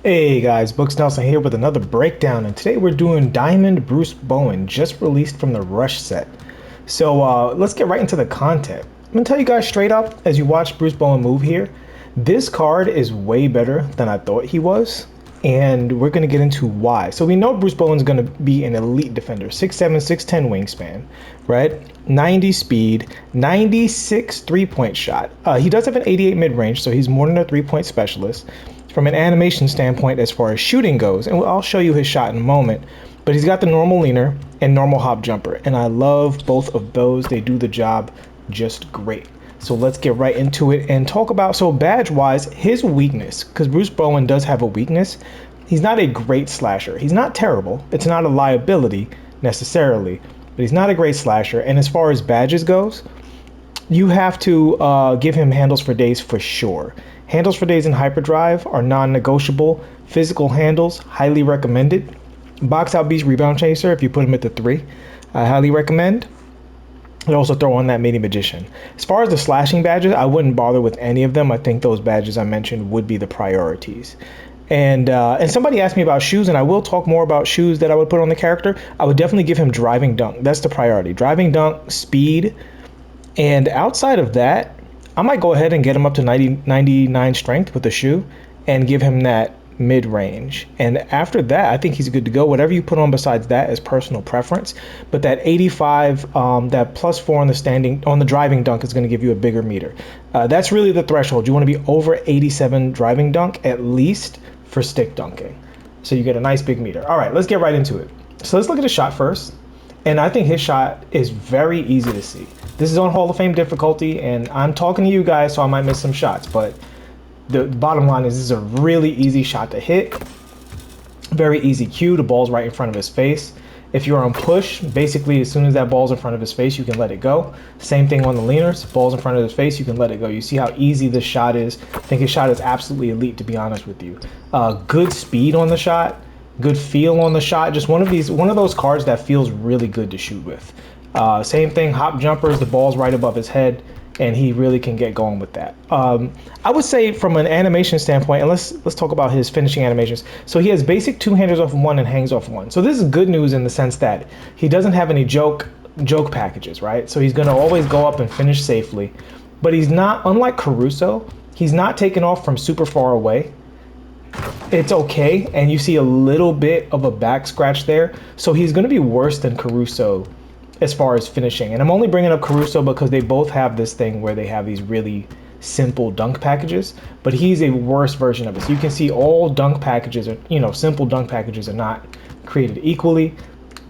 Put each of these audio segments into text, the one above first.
Hey guys, Books Nelson here with another breakdown, and today we're doing Diamond Bruce Bowen, just released from the Rush set. So let's get right into the content. I'm gonna tell you guys straight up, as you watch Bruce Bowen move here, this card is way better than I thought he was, and we're gonna get into why. So we know Bruce Bowen's gonna be an elite defender, 6'7", 6'10 wingspan, right? 90 speed, 96 three-point shot. He does have an 88 mid-range, so he's more than a three-point specialist. From an animation standpoint, as far as shooting goes, and I'll show you his shot in a moment, but he's got the normal leaner and normal hop jumper, and I love both of those. They do the job just great. So let's get right into it and talk about, so badge wise, his weakness, because Bruce Bowen does have a weakness. He's not a great slasher. He's not terrible. It's not a liability necessarily, but he's not a great slasher. And as far as badges goes, you have to give him handles for days for sure. Handles for days in hyperdrive are non-negotiable. Physical handles, highly recommended. Box out beast rebound chaser, if you put him at the 3, I highly recommend. I'd also throw on that mini magician. As far as the slashing badges, I wouldn't bother with any of them. I think those badges I mentioned would be the priorities. And somebody asked me about shoes, and I will talk more about shoes that I would put on the character. I would definitely give him driving dunk. That's the priority. Driving dunk, speed, and outside of that, I might go ahead and get him up to 99 strength with the shoe and give him that mid-range. And after that, I think he's good to go. Whatever you put on besides that is personal preference. But that 85, that +4 on the driving dunk is going to give you a bigger meter. That's really the threshold. You want to be over 87 driving dunk at least for stick dunking. So you get a nice big meter. All right, let's get right into it. So let's look at the shot first. And I think his shot is very easy to see. This is on Hall of Fame difficulty, and I'm talking to you guys, so I might miss some shots. But the bottom line is this is a really easy shot to hit. Very easy cue. The ball's right in front of his face. If you're on push, basically as soon as that ball's in front of his face, you can let it go. Same thing on the leaners. Ball's in front of his face, you can let it go. You see how easy this shot is. I think his shot is absolutely elite, to be honest with you. Good speed on the shot. Good feel on the shot. Just one of those cards that feels really good to shoot with. Same thing, hop jumpers, the ball's right above his head, and he really can get going with that. I would say from an animation standpoint, and let's talk about his finishing animations. So he has basic two-handers off 1 and hangs off 1. So this is good news in the sense that he doesn't have any joke packages, right? So he's gonna always go up and finish safely. But he's not, unlike Caruso, he's not taken off from super far away. It's okay, and you see a little bit of a back scratch there. So he's gonna be worse than Caruso as far as finishing. And I'm only bringing up Caruso because they both have this thing where they have these really simple dunk packages, but he's a worse version of it. So you can see all dunk packages are, simple dunk packages are not created equally.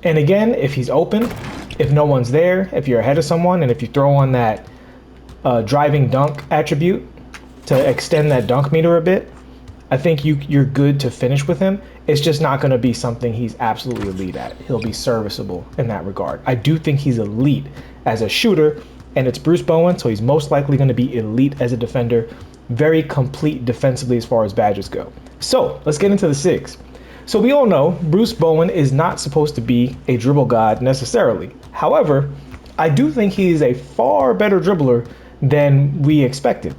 And again, if he's open, if no one's there, if you're ahead of someone, and if you throw on that driving dunk attribute to extend that dunk meter a bit, I think you're good to finish with him. It's just not going to be something he's absolutely elite at. He'll be serviceable in that regard. I do think he's elite as a shooter, and it's Bruce Bowen, so he's most likely going to be elite as a defender. Very complete defensively as far as badges go. So let's get into the 6. So we all know Bruce Bowen is not supposed to be a dribble god necessarily. However, I do think he's a far better dribbler than we expected.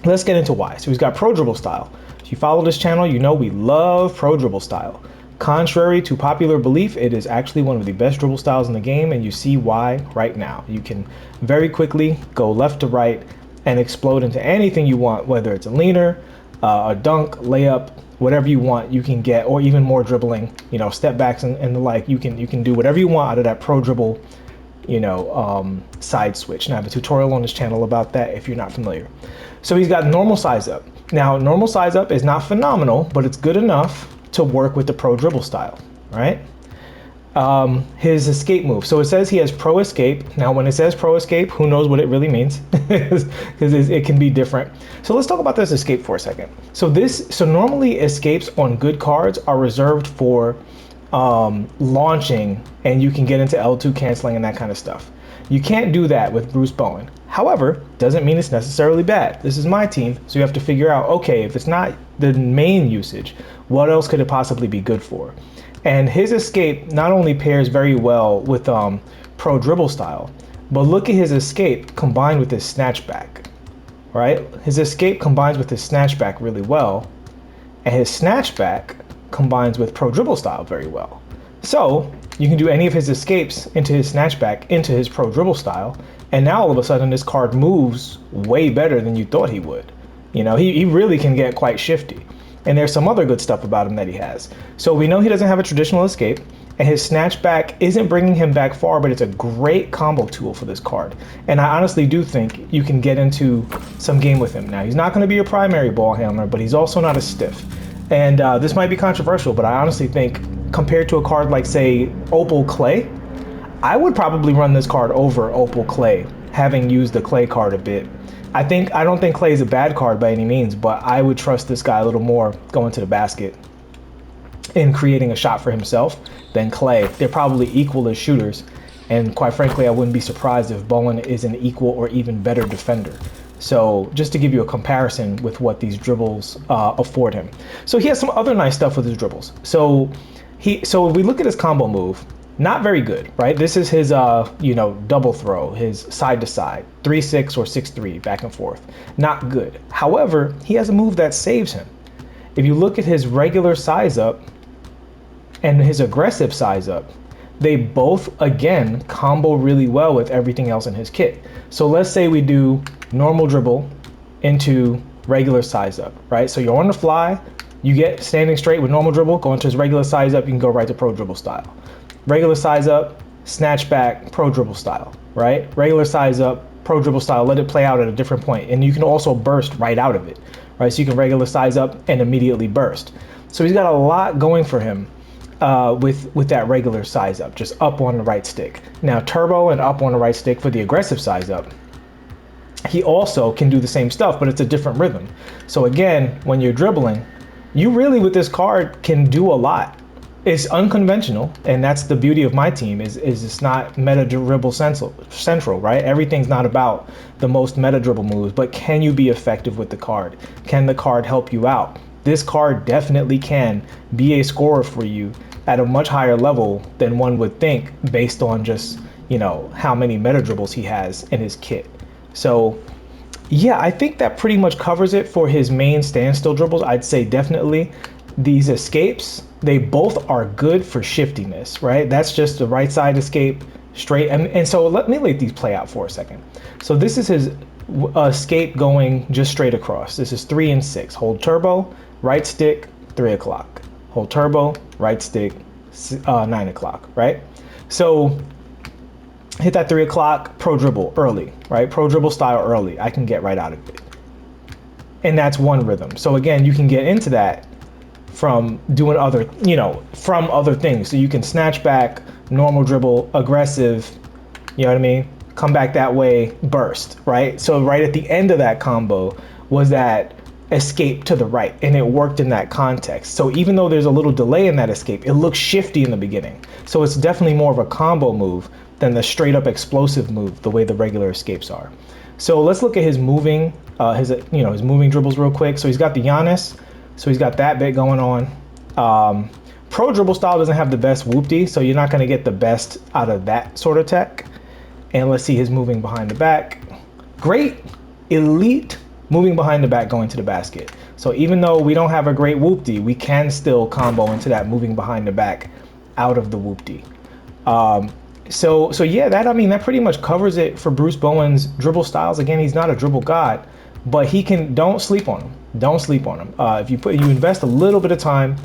Let's get into why. So he's got pro dribble style. If you follow this channel, you know we love pro dribble style. Contrary to popular belief, it is actually one of the best dribble styles in the game, and you see why right now. You can very quickly go left to right and explode into anything you want, whether it's a leaner, a dunk, layup, whatever you want, you can get, or even more dribbling, step backs and the like. You can do whatever you want out of that pro dribble, side switch. And I have a tutorial on this channel about that if you're not familiar. So he's got normal size up. Now, normal size up is not phenomenal, but it's good enough to work with the pro dribble style, right? His escape move. So it says he has pro escape. Now, when it says pro escape, who knows what it really means? Because it can be different. So let's talk about this escape for a second. So normally escapes on good cards are reserved for launching, and you can get into L2 canceling and that kind of stuff. You can't do that with Bruce Bowen. However, doesn't mean it's necessarily bad. This is my team, so you have to figure out, okay, if it's not the main usage, what else could it possibly be good for? And his escape not only pairs very well with pro dribble style, but look at his escape combined with his snatchback, right? His escape combines with his snatchback really well. and his snatchback combines with pro dribble style very well. So you can do any of his escapes into his snatchback, into his pro dribble style, and now all of a sudden this card moves way better than you thought he would. You know, he really can get quite shifty. And there's some other good stuff about him that he has. So we know he doesn't have a traditional escape, and his snatchback isn't bringing him back far, but it's a great combo tool for this card. And I honestly do think you can get into some game with him. Now, he's not going to be your primary ball handler, but he's also not a stiff. And this might be controversial, but I honestly think compared to a card like, say, Opal Clay, I would probably run this card over Opal Clay, having used the Clay card a bit. I don't think Clay is a bad card by any means, but I would trust this guy a little more going to the basket in creating a shot for himself than Clay. They're probably equal as shooters, and quite frankly, I wouldn't be surprised if Bowen is an equal or even better defender. So just to give you a comparison with what these dribbles afford him. So he has some other nice stuff with his dribbles. So if we look at his combo move, not very good, right? This is his, double throw, his side to side, 3-6 or 6-3, back and forth. Not good. However, he has a move that saves him. If you look at his regular size up and his aggressive size up, they both, again, combo really well with everything else in his kit. So let's say we do normal dribble into regular size up, right? So you're on the fly, you get standing straight with normal dribble, go into his regular size up, you can go right to pro dribble style. Regular size up, snatch back, pro dribble style, right? Regular size up, pro dribble style, let it play out at a different point. And you can also burst right out of it, right? So you can regular size up and immediately burst. So he's got a lot going for him with that regular size up, just up on the right stick. Now turbo and up on the right stick for the aggressive size up. He also can do the same stuff, but it's a different rhythm. So again, when you're dribbling, you really with this card can do a lot. It's unconventional, and that's the beauty of my team is it's not meta dribble central, right? Everything's not about the most meta dribble moves, but can you be effective with the card? Can the card help you out? This card definitely can be a scorer for you at a much higher level than one would think based on just, how many meta dribbles he has in his kit. So yeah, I think that pretty much covers it for his main standstill dribbles. I'd say definitely these escapes, they both are good for shiftiness, right? That's just the right side escape straight. And so let me let these play out for a second. So this is his escape going just straight across. This is 3 and 6. Hold turbo, right stick, 3 o'clock. Hold turbo, right stick, 9 o'clock, right? So hit that 3 o'clock, pro dribble early, right? Pro dribble style early. I can get right out of it. And that's one rhythm. So again, you can get into that from doing other things. So you can snatch back, normal dribble, aggressive, you know what I mean? Come back that way, burst, right? So right at the end of that combo was that escape to the right, and it worked in that context. So even though there's a little delay in that escape, it looks shifty in the beginning. So it's definitely more of a combo move than the straight up explosive move, the way the regular escapes are. So let's look at his moving, his moving dribbles real quick. So he's got the Giannis. So he's got that bit going on. Pro dribble style doesn't have the best whoopty, so you're not going to get the best out of that sort of tech. And let's see his moving behind the back. Great, elite moving behind the back going to the basket. So even though we don't have a great whoopty, we can still combo into that moving behind the back out of the whoopty. So yeah, that pretty much covers it for Bruce Bowen's dribble styles. Again, he's not a dribble god, but don't sleep on him. Don't sleep on him. If you invest a little bit of time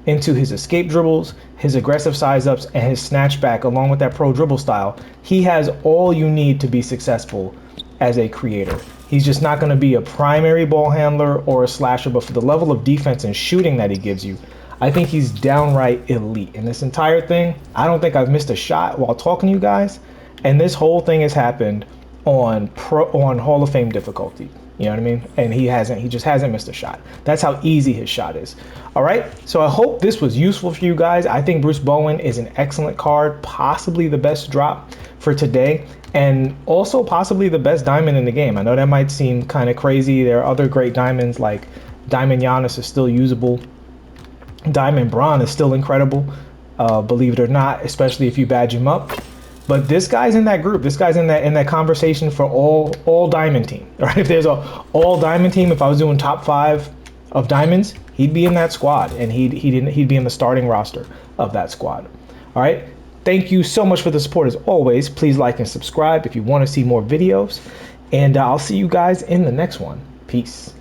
into his escape dribbles, his aggressive size ups, and his snatch back along with that pro dribble style, he has all you need to be successful as a creator. He's just not going to be a primary ball handler or a slasher, but for the level of defense and shooting that he gives you, I think he's downright elite. In this entire thing, I don't think I've missed a shot while talking to you guys, and this whole thing has happened on Hall of Fame difficulty. You know what I mean? And he just hasn't missed a shot. That's how easy his shot is. All right. So I hope this was useful for you guys. I think Bruce Bowen is an excellent card, possibly the best drop for today, and also possibly the best diamond in the game. I know that might seem kind of crazy. There are other great diamonds, like Diamond Giannis is still usable. Diamond Braun is still incredible, believe it or not, especially if you badge him up. But this guy's in that group. This guy's in that conversation for all diamond team. Right? If there's a all diamond team, if I was doing top 5 of diamonds, he'd be in that squad, and he'd be in the starting roster of that squad. All right. Thank you so much for the support as always. Please like and subscribe if you want to see more videos, and I'll see you guys in the next one. Peace.